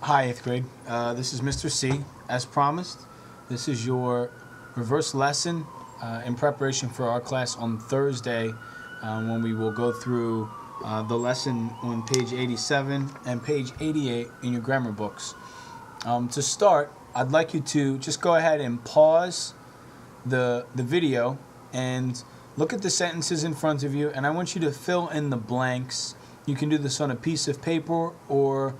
Hi, 8th grade. This is Mr. C. As promised, this is your reverse lesson in preparation for our class on Thursday when we will go through the lesson on page 87 and page 88 in your grammar books. To start, I'd like you to just go ahead and pause the video and look at the sentences in front of you, and I want you to fill in the blanks. You can do this on a piece of paper, or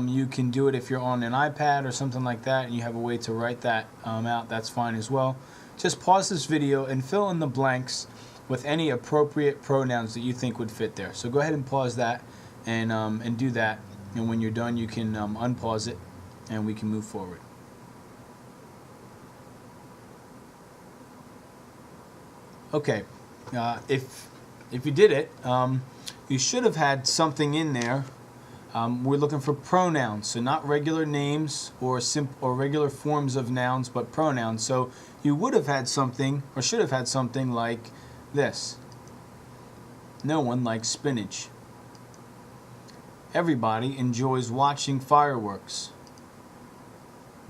you can do it if you're on an iPad or something like that and you have a way to write that out. That's fine as well. Just pause this video and fill in the blanks with any appropriate pronouns that you think would fit there. So go ahead and pause that and do that, and when you're done you can unpause it and we can move forward. Okay, if you did it, you should have had something in there. We're looking for pronouns, so not regular names or regular forms of nouns, but pronouns. So you would have had something, or should have had something like this. No one likes spinach. Everybody enjoys watching fireworks.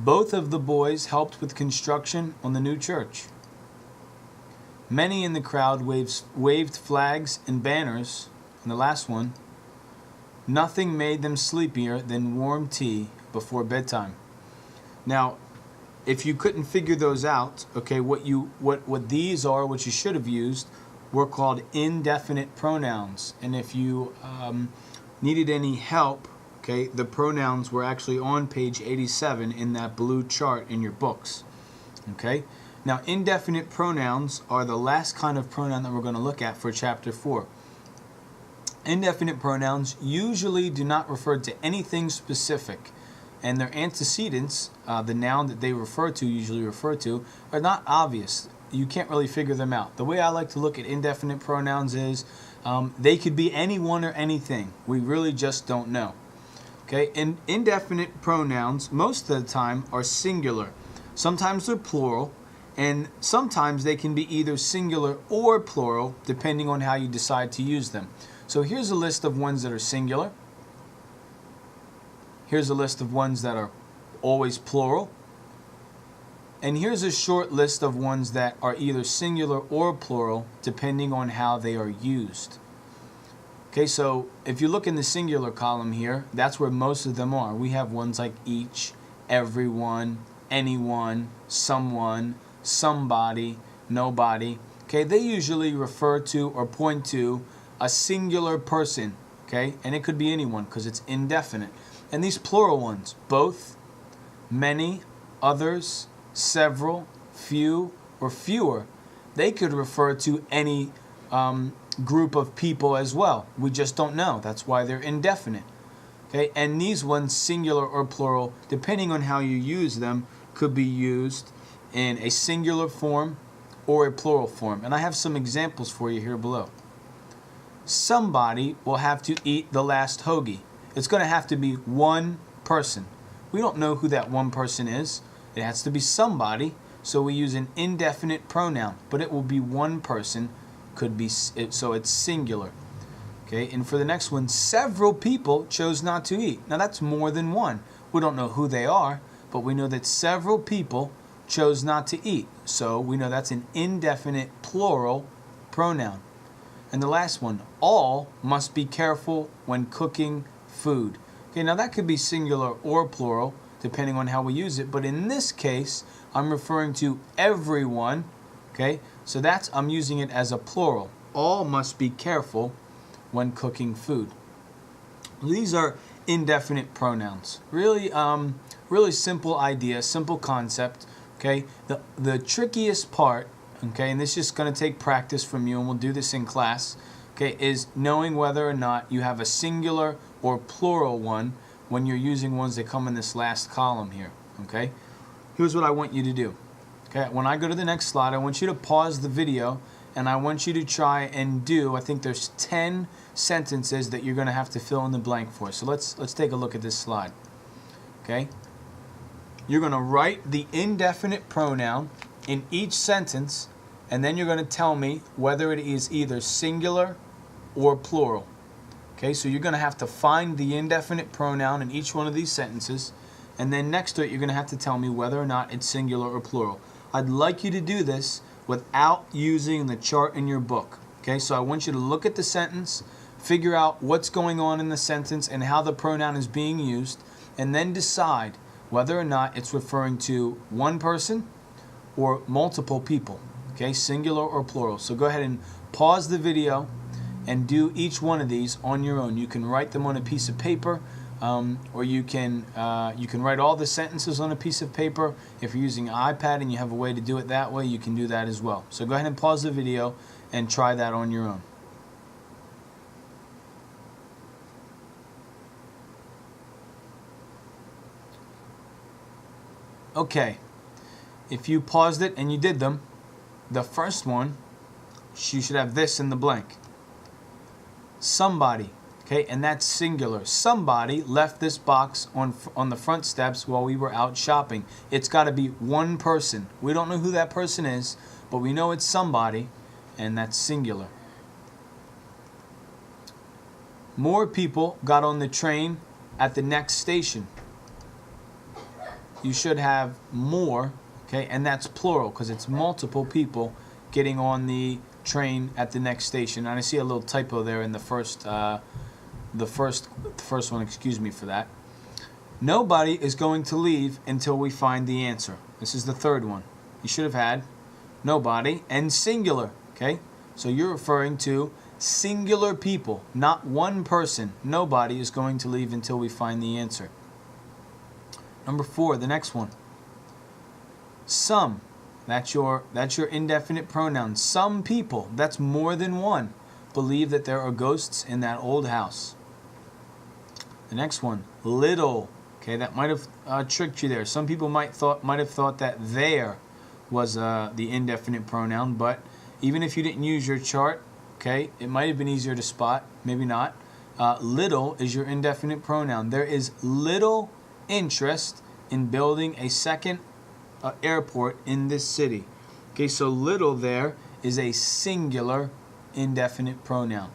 Both of the boys helped with construction on the new church. Many in the crowd waved flags and banners. And the last one, nothing made them sleepier than warm tea before bedtime. Now, if you couldn't figure those out, okay, what these are, what you should have used, were called indefinite pronouns. And if you needed any help, okay, the pronouns were actually on page 87 in that blue chart in your books. Okay? Now, indefinite pronouns are the last kind of pronoun that we're going to look at for chapter 4. Indefinite pronouns usually do not refer to anything specific, and their antecedents, the noun that they usually refer to, are not obvious. You can't really figure them out. The way I like to look at indefinite pronouns is they could be anyone or anything. We really just don't know. Okay, and indefinite pronouns most of the time are singular. Sometimes they're plural, and sometimes they can be either singular or plural depending on how you decide to use them. So here's a list of ones that are singular. Here's a list of ones that are always plural. And here's a short list of ones that are either singular or plural depending on how they are used. Okay, so if you look in the singular column here, that's where most of them are. We have ones like each, everyone, anyone, someone, somebody, nobody. Okay, they usually refer to or point to a singular person, okay? And it could be anyone because it's indefinite. And these plural ones, both, many, others, several, few, or fewer, they could refer to any group of people as well. We just don't know. That's why they're indefinite. Okay? And these ones, singular or plural, depending on how you use them, could be used in a singular form or a plural form. And I have some examples for you here below. Somebody will have to eat the last hoagie. It's going to have to be one person. We don't know who that one person is. It has to be somebody, so we use an indefinite pronoun, but it will be one person. Could be so it's singular. Okay, and for the next one, several people chose not to eat. Now that's more than one. We don't know who they are, but we know that several people chose not to eat. So we know that's an indefinite plural pronoun. And the last one, all must be careful when cooking food. Okay, now that could be singular or plural, depending on how we use it. But in this case, I'm referring to everyone. Okay, so I'm using it as a plural. All must be careful when cooking food. These are indefinite pronouns. Really, really simple idea, simple concept. Okay, the trickiest part, okay, and this is just going to take practice from you, and we'll do this in class, okay, is knowing whether or not you have a singular or plural one when you're using ones that come in this last column here, okay? Here's what I want you to do. Okay, when I go to the next slide, I want you to pause the video, and I want you to try and do, I think there's 10 sentences that you're going to have to fill in the blank for. So let's take a look at this slide, okay? You're going to write the indefinite pronoun in each sentence, and then you're going to tell me whether it is either singular or plural. Okay, so you're going to have to find the indefinite pronoun in each one of these sentences, and then next to it you're going to have to tell me whether or not it's singular or plural. I'd like you to do this without using the chart in your book. Okay, so I want you to look at the sentence, figure out what's going on in the sentence and how the pronoun is being used, and then decide whether or not it's referring to one person or multiple people. Okay, singular or plural. So go ahead and pause the video and do each one of these on your own. You can write them on a piece of paper, or you can write all the sentences on a piece of paper. If you're using an iPad and you have a way to do it that way, you can do that as well. So go ahead and pause the video and try that on your own. Okay, if you paused it and you did them, the first one, you should have this in the blank. Somebody, okay, and that's singular. Somebody left this box on the front steps while we were out shopping. It's got to be one person. We don't know who that person is, but we know it's somebody, and that's singular. More people got on the train at the next station. You should have more, okay, and that's plural because it's multiple people getting on the train at the next station. And I see a little typo there in the first one. Excuse me for that. Nobody is going to leave until we find the answer. This is the third one. You should have had nobody and singular. Okay, so you're referring to singular people, not one person. Nobody is going to leave until we find the answer. Number 4, the next one. Some. That's your indefinite pronoun. Some people, that's more than one, believe that there are ghosts in that old house. The next one, little. Okay, that might have tricked you there. Some people might have thought that there was the indefinite pronoun, but even if you didn't use your chart, okay, it might have been easier to spot. Maybe not. Little is your indefinite pronoun. There is little interest in building a second airport in this city. Okay, so little there is a singular indefinite pronoun.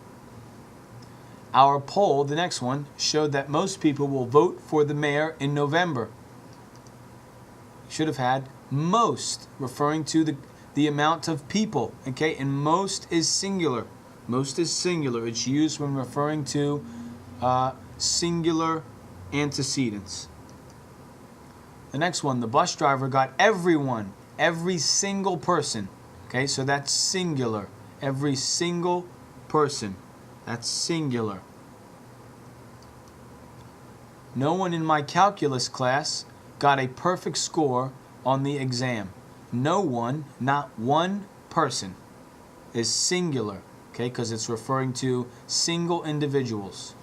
Our poll, the next one, showed that most people will vote for the mayor in November. Should have had most, referring to the amount of people. Okay, and most is singular. Most is singular. It's used when referring to singular antecedents. The next one, the bus driver got everyone, every single person. Okay, so that's singular. Every single person. That's singular. No one in my calculus class got a perfect score on the exam. No one, not one person, is singular. Okay, because it's referring to single individuals.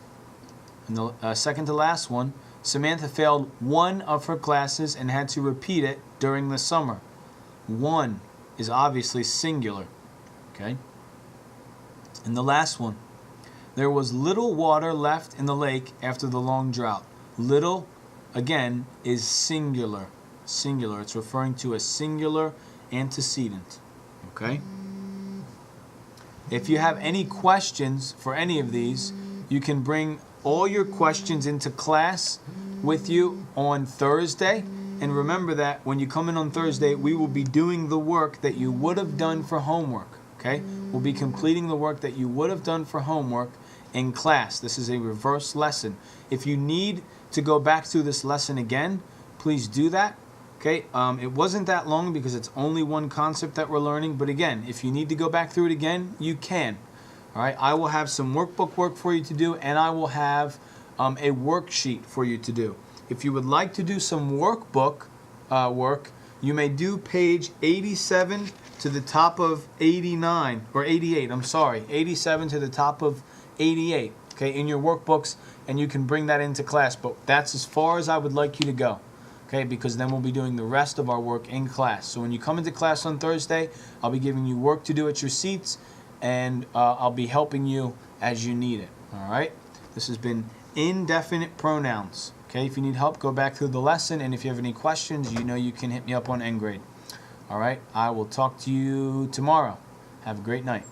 And the second to last one, Samantha failed one of her classes and had to repeat it during the summer. One is obviously singular. Okay? And the last one, there was little water left in the lake after the long drought. Little, again, is singular. Singular. It's referring to a singular antecedent. Okay? If you have any questions for any of these, you can bring all your questions into class with you on Thursday. And remember that when you come in on Thursday, we will be doing the work that you would have done for homework. Okay? We'll be completing the work that you would have done for homework in class. This is a reverse lesson. If you need to go back through this lesson again, please do that. Okay? It wasn't that long because it's only one concept that we're learning. But again, if you need to go back through it again, you can. All right, I will have some workbook work for you to do, and I will have a worksheet for you to do. If you would like to do some workbook work, you may do page 87 to the top of 89, or 88, I'm sorry, 87 to the top of 88, okay, in your workbooks, and you can bring that into class. But that's as far as I would like you to go, okay, because then we'll be doing the rest of our work in class. So when you come into class on Thursday, I'll be giving you work to do at your seats, and I'll be helping you as you need it. All right? This has been indefinite pronouns. Okay? If you need help, go back through the lesson. And if you have any questions, you know you can hit me up on Ngrade. All right? I will talk to you tomorrow. Have a great night.